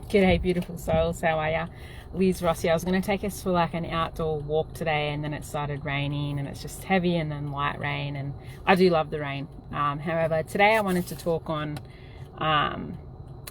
G'day beautiful souls, how are ya? Liz Rossi. I was going to take us for like an outdoor walk today, and then it started raining and it's just heavy and then light rain, and I do love the rain. However, today I wanted to talk on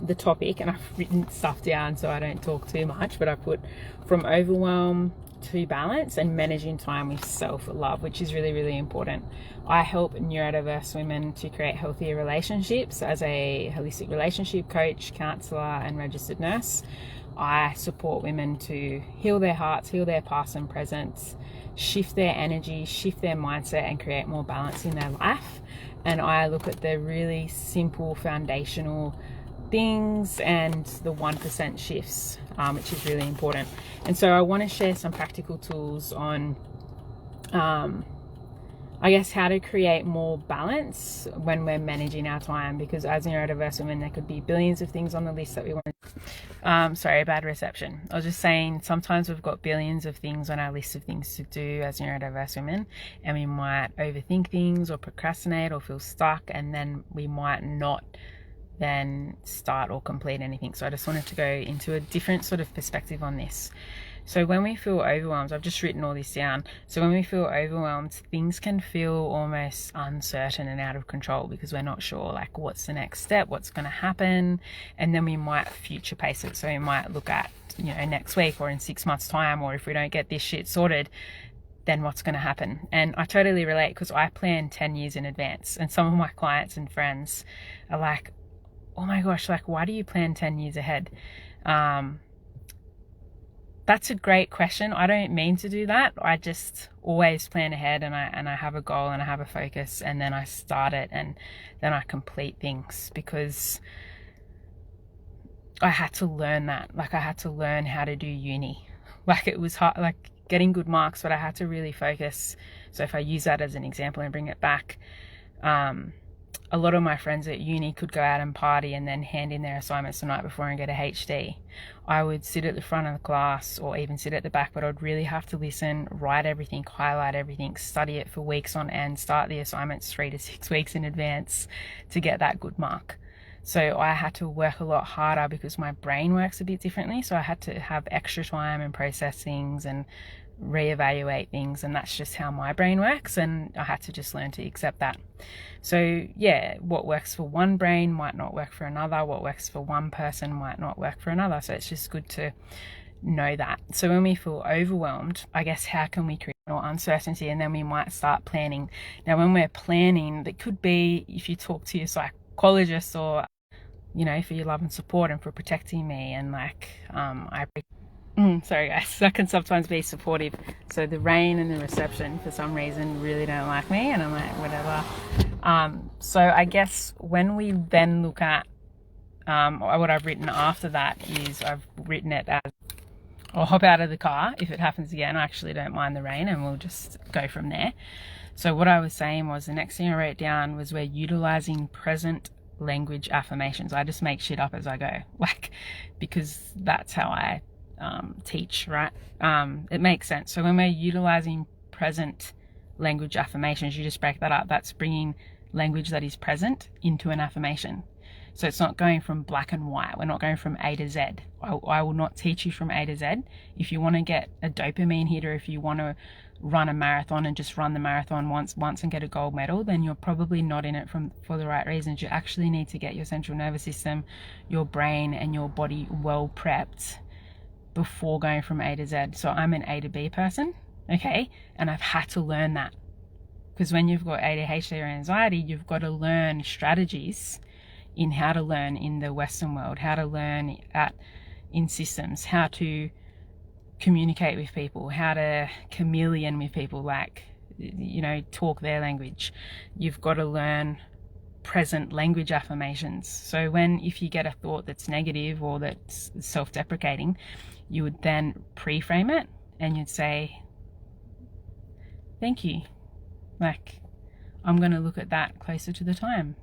the topic, and I've written stuff down so I don't talk too much, but I put from overwhelm to balance and managing time with self-love, which is really, really important. I help neurodiverse women to create healthier relationships as a holistic relationship coach, counselor, and registered nurse. I support women to heal their hearts, heal their past and present, shift their energy, shift their mindset, and create more balance in their life. And I look at the really simple foundational things and the 1% shifts, which is really important. And so I want to share some practical tools on I guess how to create more balance when we're managing our time, because as neurodiverse women there could be billions of things on the list that we want to sorry, bad reception. I was just saying sometimes we've got billions of things on our list of things to do as neurodiverse women, and we might overthink things or procrastinate or feel stuck, and then we might not then start or complete anything. So I just wanted to go into a different sort of perspective on this. So when we feel overwhelmed, I've just written all this down. So when we feel overwhelmed, things can feel almost uncertain and out of control because we're not sure like what's the next step, what's going to happen, and then we might future pace it. So we might look at, next week or in 6 months time, or if we don't get this shit sorted, then what's going to happen? And I totally relate because I plan 10 years in advance, and some of my clients and friends are like, oh my gosh, like why do you plan 10 years ahead? That's a great question. I don't mean to do that. I just always plan ahead, and I have a goal and I have a focus, and then I start it and then I complete things, because I had to learn that. Like I had to learn how to do uni. Like it was hard, like getting good marks, but I had to really focus. So if I use that as an example and bring it back, a lot of my friends at uni could go out and party and then hand in their assignments the night before and get a HD. I would sit at the front of the class or even sit at the back, but I'd really have to listen, write everything, highlight everything, study it for weeks on end, start the assignments 3 to 6 weeks in advance to get that good mark. So I had to work a lot harder because my brain works a bit differently. So I had to have extra time and process things and reevaluate things, and that's just how my brain works, and I had to just learn to accept that. So yeah, what works for one brain might not work for another, what works for one person might not work for another. So it's just good to know that. So when we feel overwhelmed, I guess how can we create more uncertainty? And then we might start planning. Now when we're planning, that could be if you talk to your psychologist, or for your love and support and for protecting me, and like sorry guys, that can sometimes be supportive. So the rain and the reception for some reason really don't like me, and I'm like whatever. So I guess when we then look at what I've written after that is I've written it as, I'll hop out of the car if it happens again. I actually don't mind the rain, and we'll just go from there. So what I was saying was, the next thing I wrote down was, we're utilizing present language affirmations. I just make shit up as I go, like, because that's how I teach, right? It makes sense. So when we're utilizing present language affirmations, you just break that up. That's bringing language that is present into an affirmation. So it's not going from black and white. We're not going from A to Z. I will not teach you from A to Z. If you want to get a dopamine hit, or if you want to run a marathon and just run the marathon once and get a gold medal, then you're probably not in it for the right reasons. You actually need to get your central nervous system, your brain, and your body well prepped before going from A to Z. So I'm an A to B person, okay? And I've had to learn that, because when you've got ADHD or anxiety, you've got to learn strategies in how to learn in the Western world, how to learn in systems, how to communicate with people, how to chameleon with people, like, talk their language. You've got to learn present language affirmations. So if you get a thought that's negative or that's self-deprecating, you would then pre-frame it and you'd say, thank you. Like, I'm going to look at that closer to the time.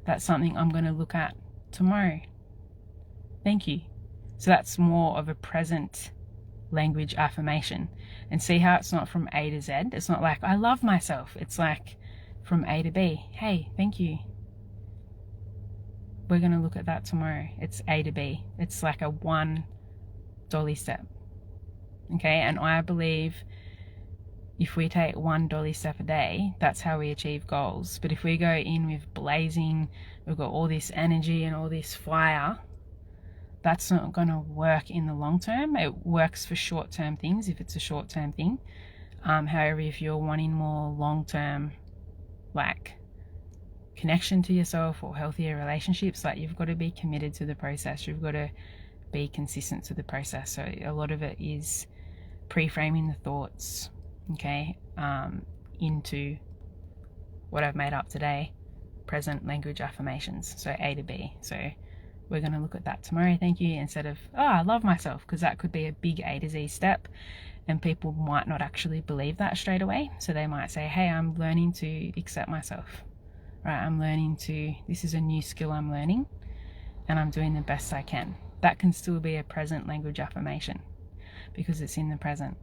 That's something I'm going to look at tomorrow. Thank you. So that's more of a present language affirmation. And see how it's not from A to Z. It's not like, I love myself. It's like from A to B. Hey, thank you. we're going to look at that tomorrow. It's A to B. It's like a one dolly step. Okay, and I believe if we take one dolly step a day, that's how we achieve goals. But if we go in with blazing, we've got all this energy and all this fire, that's not going to work in the long term. It works for short-term things if it's a short-term thing. However, if you're wanting more long-term, like, connection to yourself or healthier relationships, like, you've got to be committed to the process. You've got to be consistent to the process. So a lot of it is pre-framing the thoughts, okay, into what I've made up today, present language affirmations, so A to B. So we're going to look at that tomorrow, thank you, instead of, oh, I love myself, because that could be a big A to Z step, and people might not actually believe that straight away. So they might say, hey, I'm learning to accept myself, right? I'm learning to, this is a new skill I'm learning, and I'm doing the best I can. That can still be a present language affirmation because it's in the present.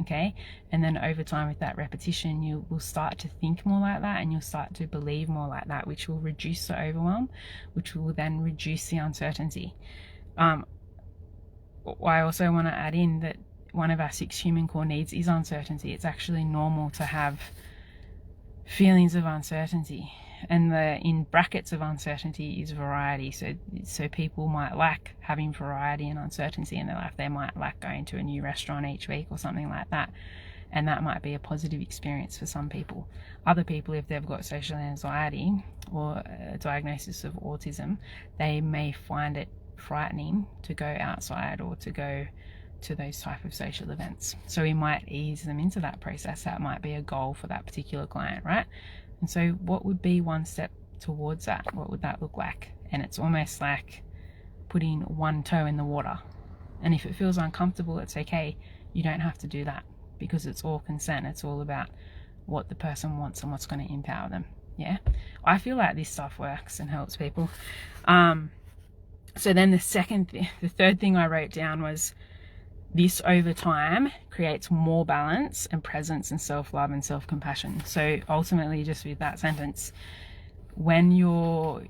Okay, and then over time with that repetition, you will start to think more like that, and you'll start to believe more like that, which will reduce the overwhelm, which will then reduce the uncertainty. I also want to add in that one of our 6 human core needs is uncertainty. It's actually normal to have feelings of uncertainty, and the in brackets of uncertainty is variety. So people might like having variety and uncertainty in their life. They might like going to a new restaurant each week or something like that, and that might be a positive experience for some people. Other people, if they've got social anxiety or a diagnosis of autism, they may find it frightening to go outside or to go to those type of social events. So we might ease them into that process. That might be a goal for that particular client, right? And so what would be one step towards that? What would that look like? And it's almost like putting one toe in the water. And if it feels uncomfortable, it's okay. You don't have to do that, because it's all consent. It's all about what the person wants and what's going to empower them. Yeah, I feel like this stuff works and helps people. So then the third thing I wrote down was, this over time creates more balance and presence and self-love and self-compassion. So ultimately, just with that sentence, when you're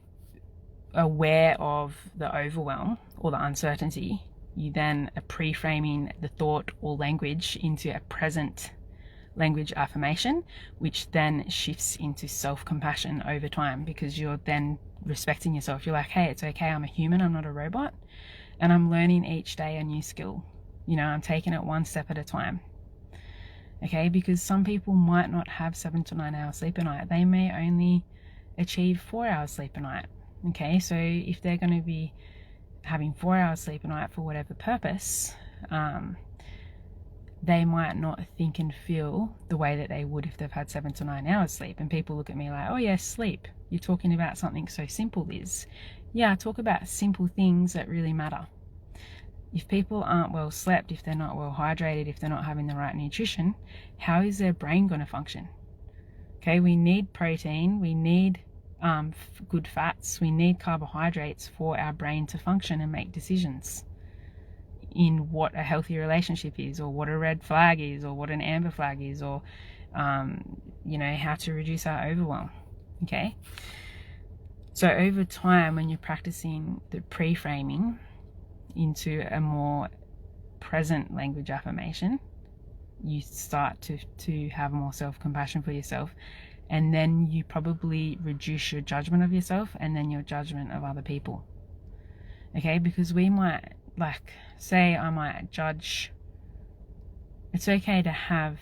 aware of the overwhelm or the uncertainty, you then are pre-framing the thought or language into a present language affirmation, which then shifts into self-compassion over time, because you're then respecting yourself. You're like, hey, it's okay, I'm a human, I'm not a robot, and I'm learning each day a new skill. You know, I'm taking it one step at a time. Okay, because some people might not have 7 to 9 hours sleep a night. They may only achieve 4 hours sleep a night. Okay, so if they're going to be having 4 hours sleep a night for whatever purpose, they might not think and feel the way that they would if they've had 7 to 9 hours sleep. And people look at me like, oh yeah, sleep. You're talking about something so simple, Liz. Yeah, I talk about simple things that really matter. If people aren't well slept, if they're not well hydrated, if they're not having the right nutrition, how is their brain going to function? Okay, we need protein, we need good fats, we need carbohydrates for our brain to function and make decisions in what a healthy relationship is, or what a red flag is, or what an amber flag is, or you know, how to reduce our overwhelm. Okay, so over time, when you're practicing the pre-framing into a more present language affirmation, you start to have more self-compassion for yourself, and then you probably reduce your judgment of yourself and then your judgment of other people. Okay, because we might, like, say I might judge. It's okay to have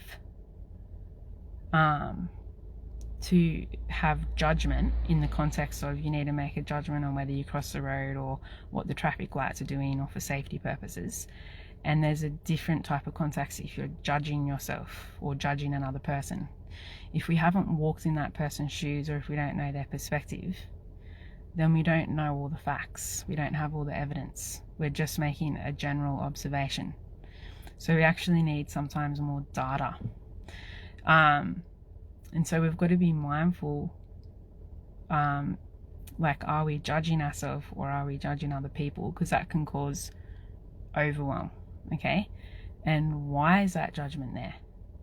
judgment in the context of, you need to make a judgment on whether you cross the road or what the traffic lights are doing or for safety purposes. And there's a different type of context if you're judging yourself or judging another person. If we haven't walked in that person's shoes, or if we don't know their perspective, then we don't know all the facts. We don't have all the evidence. We're just making a general observation. So we actually need sometimes more data. And so we've got to be mindful, like, are we judging ourselves or are we judging other people? Because that can cause overwhelm, okay? And why is that judgment there?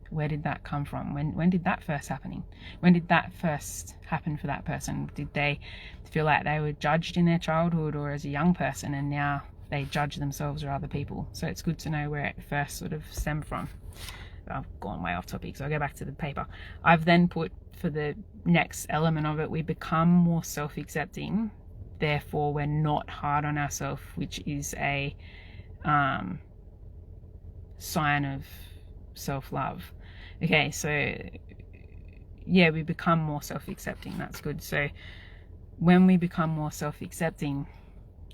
Where did that come from? When did that first happen? When did that first happen for that person? Did they feel like they were judged in their childhood or as a young person, and now they judge themselves or other people? So it's good to know where it first sort of stemmed from. I've gone way off topic, so I'll go back to the paper. I've then put, for the next element of it, we become more self-accepting, therefore we're not hard on ourselves, which is a sign of self-love. Okay, so yeah, we become more self-accepting. That's good. So when we become more self-accepting,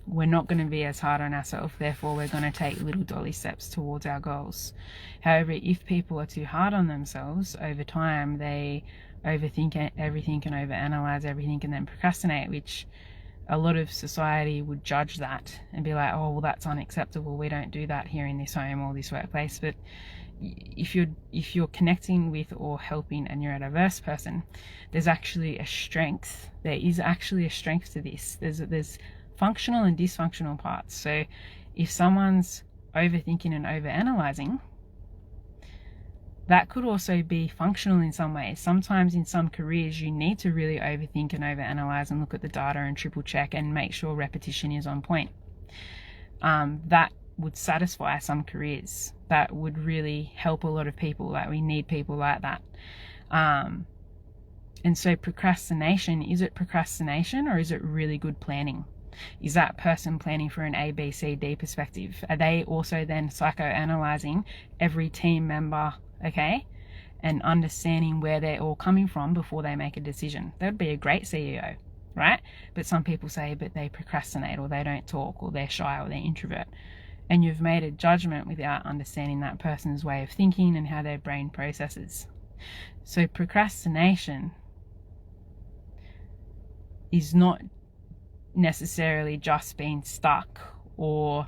we're not going to be as hard on ourselves, therefore we're going to take little dolly steps towards our goals. However, if people are too hard on themselves, over time they overthink everything and overanalyze everything and then procrastinate, which a lot of society would judge that and be like, oh, well, that's unacceptable, we don't do that here in this home or this workplace. But if you're connecting with or helping a neurodiverse person, there's actually a strength. There is actually a strength to this. There's functional and dysfunctional parts. So if someone's overthinking and overanalyzing, that could also be functional in some ways. Sometimes in some careers you need to really overthink and overanalyze and look at the data and triple check and make sure repetition is on point. That would satisfy some careers. That would really help a lot of people. Like, we need people like that. And so procrastination, is it procrastination or is it really good planning? Is that person planning for an A, B, C, D perspective? Are they also then psychoanalyzing every team member, okay, and understanding where they're all coming from before they make a decision? That would be a great CEO, right? But some people say, but they procrastinate, or they don't talk, or they're shy, or they're introvert. And you've made a judgment without understanding that person's way of thinking and how their brain processes. So procrastination is not necessarily just being stuck or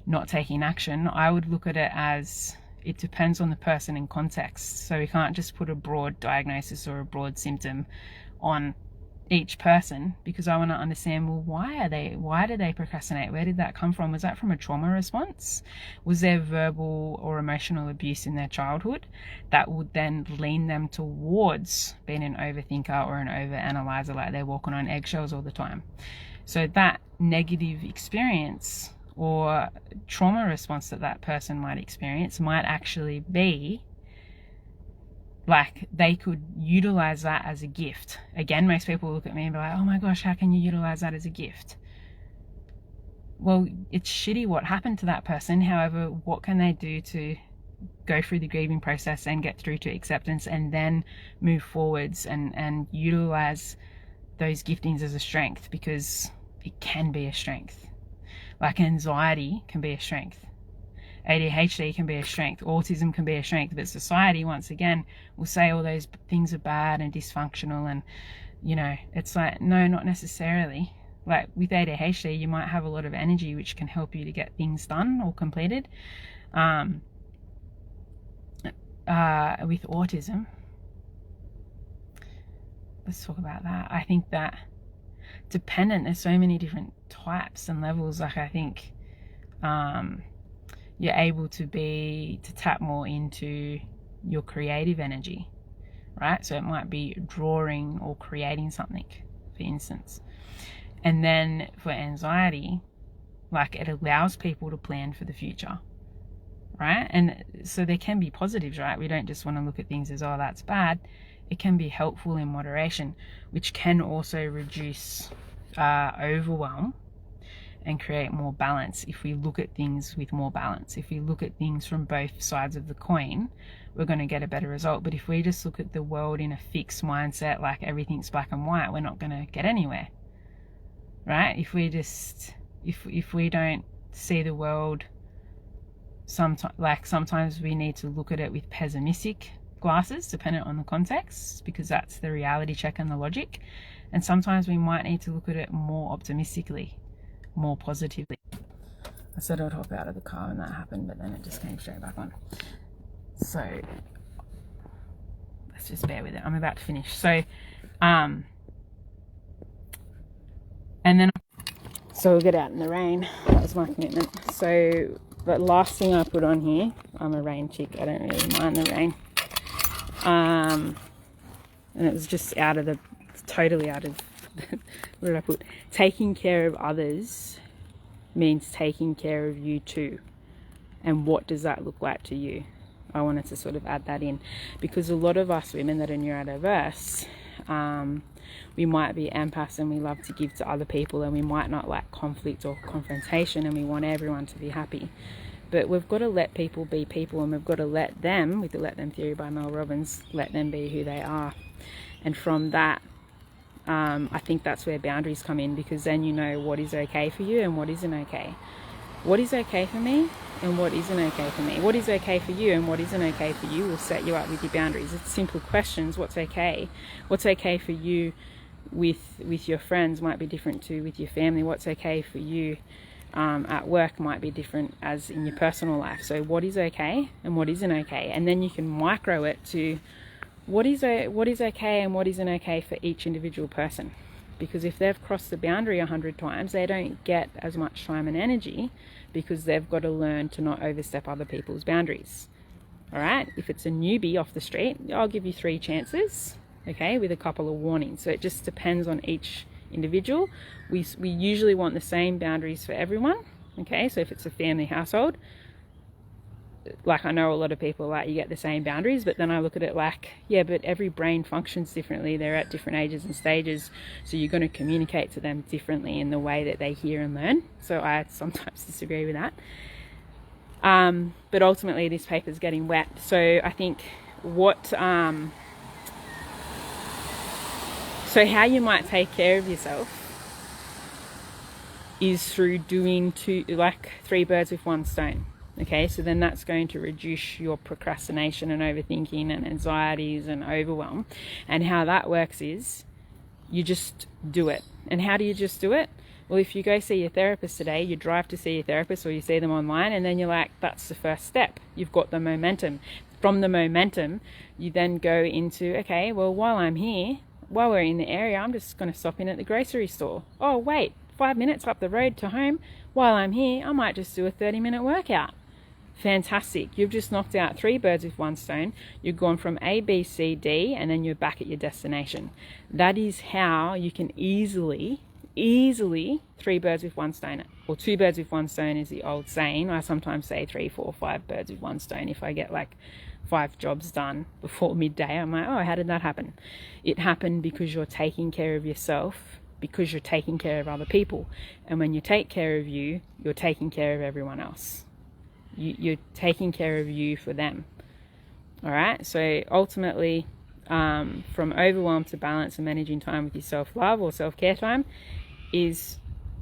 not taking action. I would look at it as, it depends on the person and context. So we can't just put a broad diagnosis or a broad symptom on each person, because I want to understand, well, why do they procrastinate? Where did that come from? Was that from a trauma response? Was there verbal or emotional abuse in their childhood that would then lean them towards being an overthinker or an overanalyzer, like they're walking on eggshells all the time? So that negative experience or trauma response that person might experience might actually be like, they could utilize that as a gift. Again, most people look at me and be like, oh my gosh, how can you utilize that as a gift? Well, it's shitty what happened to that person. However, what can they do to go through the grieving process and get through to acceptance and then move forwards and utilize those giftings as a strength? Because it can be a strength. Like, anxiety can be a strength. ADHD can be a strength. Autism can be a strength. But society, once again, will say all those things are bad and dysfunctional, and, you know, it's like, no, not necessarily. Like, with ADHD, you might have a lot of energy, which can help you to get things done or completed. With autism, let's talk about that. I think that dependent, there's so many different types and levels. Like, I think you're able to tap more into your creative energy, right? So it might be drawing or creating something, for instance. And then for anxiety, like, it allows people to plan for the future, right? And so there can be positives, right? We don't just want to look at things as, oh, that's bad. It can be helpful in moderation, which can also reduce overwhelm and create more balance. If we look at things with more balance, if we look at things from both sides of the coin, we're going to get a better result. But if we just look at the world in a fixed mindset, like everything's black and white, we're not going to get anywhere, right? If we don't see the world, sometimes we need to look at it with pessimistic glasses, dependent on the context, because that's the reality check and the logic. And sometimes we might need to look at it more optimistically, more positively. I said I'd hop out of the car when that happened, but then it just came straight back on. So let's just bear with it. I'm about to finish. So and then we'll get out in the rain. That was my commitment. So the last thing I put on here, I'm a rain chick, I don't really mind the rain. And it was just totally out of, what did I put? Taking care of others means taking care of you too. And what does that look like to you? I wanted to sort of add that in, because a lot of us women that are neurodiverse, we might be empaths and we love to give to other people, and we might not like conflict or confrontation, and we want everyone to be happy. But we've got to let people be people, and we've got to let them, with the Let Them theory by Mel Robbins, let them be who they are. And from that, I think that's where boundaries come in, because then you know what is okay for you and what isn't okay. What is okay for me and what isn't okay for me. What is okay for you and what isn't okay for you will set you up with your boundaries. It's simple questions. What's okay? What's okay for you with your friends might be different to with your family. What's okay for you at work might be different as in your personal life. So what is okay and what isn't okay? And then you can micro it to what is okay and what isn't okay for each individual person. Because if they've crossed the boundary 100 times, they don't get as much time and energy, because they've got to learn to not overstep other people's boundaries. All right, if it's a newbie off the street, I'll give you 3 chances, okay, with a couple of warnings. So it just depends on each individual. We usually want the same boundaries for everyone, okay? So if it's a family household, like I know a lot of people like you get the same boundaries, but then I look at it like, yeah, but every brain functions differently. They're at different ages and stages, so you're going to communicate to them differently in the way that they hear and learn. So I sometimes disagree with that. But ultimately this paper's getting wet. So I think so how you might take care of yourself is through doing 3 birds with one stone. Okay, so then that's going to reduce your procrastination and overthinking and anxieties and overwhelm. And how that works is you just do it. And how do you just do it? Well, if you go see your therapist today, you drive to see your therapist or you see them online, and then you're like, that's the first step. You've got the momentum. From the momentum, you then go into, okay, well, while we're in the area, I'm just going to stop in at the grocery store. Oh, wait, 5 minutes up the road to home. While I'm here, I might just do a 30-minute workout. Fantastic. You've just knocked out 3 birds with one stone. You've gone from A, B, C, D, and then you're back at your destination. That is how you can easily 3 birds with one stone, or 2 birds with one stone is the old saying. I sometimes say 3, 4, 5 birds with one stone. If I get like 5 jobs done before midday, I'm like, oh, how did that happen? It happened because you're taking care of yourself, because you're taking care of other people. And when you take care of you, you're taking care of everyone else. You're taking care of you for them. All right, so ultimately, from overwhelm to balance and managing time with your self-love or self-care time is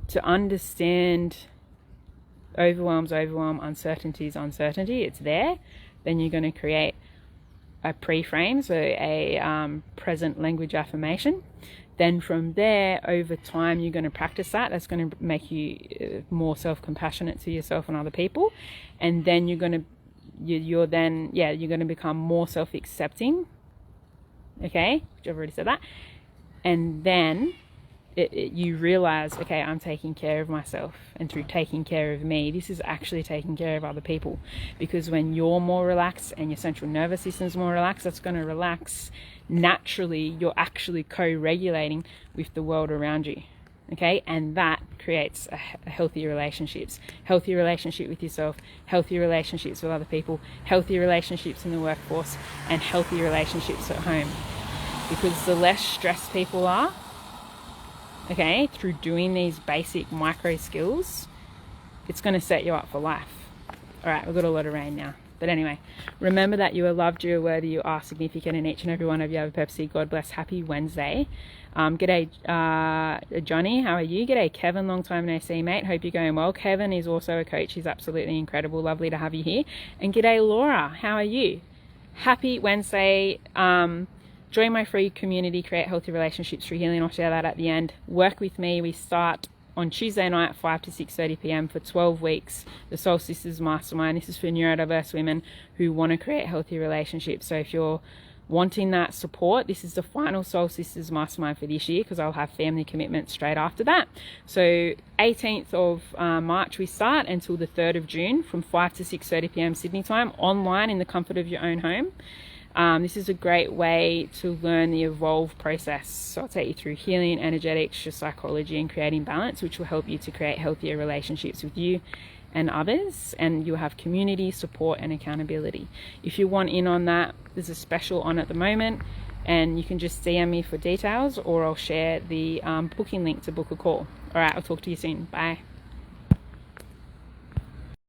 to understand overwhelm's overwhelm, uncertainty's uncertainty. It's there. Then you're going to create a pre-frame, so a present language affirmation. Then from there, over time, you're going to practice that. That's going to make you more self-compassionate to yourself and other people. And then you're going to become more self-accepting. Okay, I've already said that. And then you realize, okay, I'm taking care of myself. And through taking care of me, this is actually taking care of other people. Because when you're more relaxed and your central nervous system's more relaxed, that's going to relax. Naturally, you're actually co-regulating with the world around you. Okay, and that creates a healthier relationships. Healthy relationship with yourself, healthy relationships with other people, healthy relationships in the workforce, and healthy relationships at home. Because the less stressed people are, okay, through doing these basic micro skills, it's going to set you up for life. All right, we've got a lot of rain now. But anyway, remember that you are loved, you are worthy, you are significant, and each and every one of you have a purpose. God bless. Happy Wednesday. G'day, Johnny. How are you? G'day, Kevin. Long time no see, mate. Hope you're going well. Kevin is also a coach. He's absolutely incredible. Lovely to have you here. And g'day, Laura. How are you? Happy Wednesday. Join my free community, Create Healthy Relationships Through Healing. I'll share that at the end. Work with me. We start on Tuesday night, 5 to 6:30 p.m. for 12 weeks. The Soul Sisters Mastermind. This is for neurodiverse women who want to create healthy relationships. So if you're wanting that support, this is the final Soul Sisters Mastermind for this year, because I'll have family commitments straight after that. So 18th of March we start until the 3rd of June from 5 to 6:30 p.m. Sydney time, online in the comfort of your own home. This is a great way to learn the Evolve process. So I'll take you through healing, energetics, your psychology, and creating balance, which will help you to create healthier relationships with you and others, and you'll have community support and accountability. If you want in on that, there's a special on at the moment, and you can just DM me for details, or I'll share the booking link to book a call. All right, I'll talk to you soon. Bye.